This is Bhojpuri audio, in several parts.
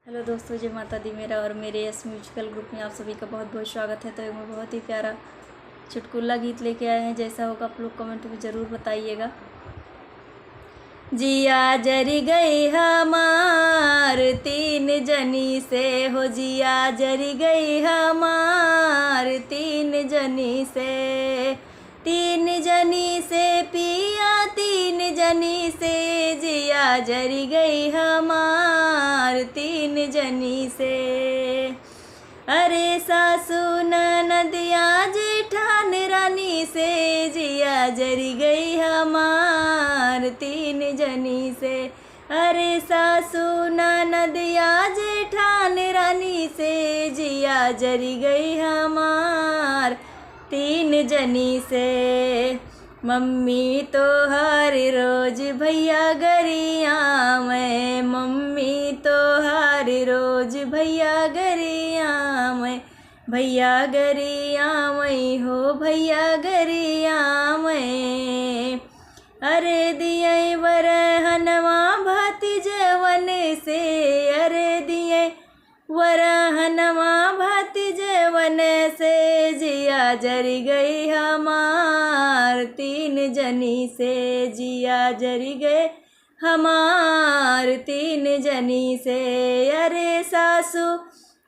हेलो दोस्तों, जय माता दी। मेरा और मेरे यस म्यूजिकल ग्रुप में आप सभी का बहुत बहुत स्वागत है। तो मैं बहुत ही प्यारा चुटकुला गीत लेके आए हैं। जैसा होगा आप लोग कमेंट में ज़रूर बताइएगा। जिया जरी गई हमार तीन जनी से, हो जिया जरी गई हमार तीन जनी से। तीन जनी से पिया तीन जनी से, जिया जरी गई हमार तीन जनी से। अरे सासू ननदिया जेठान रानी से, जिया जरी गई हमार तीन जनी से। अरे सासू ननदिया जेठान रानी से, जिया जरी गई हमार तीन जनी से। मम्मी तो हर रोज भैया गरिया में, मम्मी तो हर रोज भैया गरिया में, भैया गरिया में हो भैया गरिया में। अरे दिए वरहनवा भतीजवन से, अरे दिए वरहनवा भतीजवन से, जिया जरी गई हमार तीन जनी से, जिया जरी गए हमार तीन जनी से। अरे सासू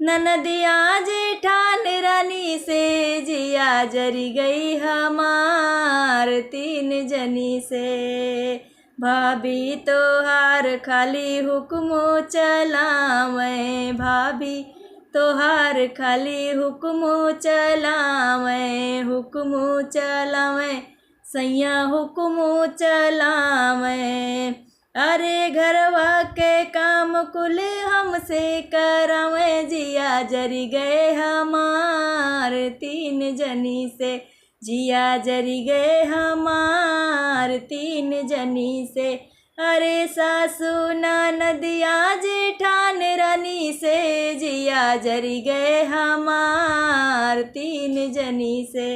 ननदिया जेठान रानी से, जिया जरी गई हमार तीन जनी से। भाभी तोहार खाली हुक्मो चलावे, भाभी तोहार खाली हुक्मो चलावे, हुक्मो चलावे सैया हुक्मो चलावे। अरे घरवा के काम कुल हमसे करावे, जिया जरी गए हमार तीन जनी से, जिया जरी गए हमार तीन जनी से। अरे सासू ननदिया जेठान रानी से, जिया जरी गए हमार तीन जनी से।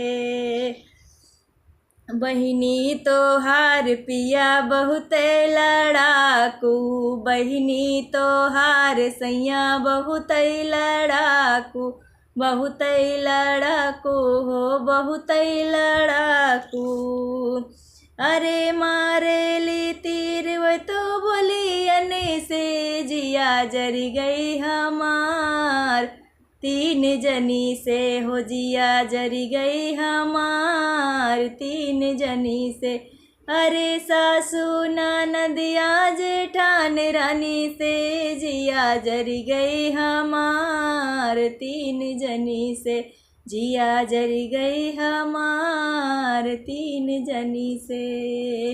बहिनी तोहार पिया बहुत लड़ाकू, बहिनी तोहार सैया बहुत लड़ाकू, बहुत लड़ाकू हो बहुत लड़ाकू। अरे मारेली तीर वो तो बोलियन से, जिया जरी गई हमार तीन जनी से, हो जिया जरी गई हमार तीन जनी से। अरे सासू ननदिया जेठान रानी से, जिया जरी गई हमार तीन जनी से, जिया जरी गई हमार तीन जनी से।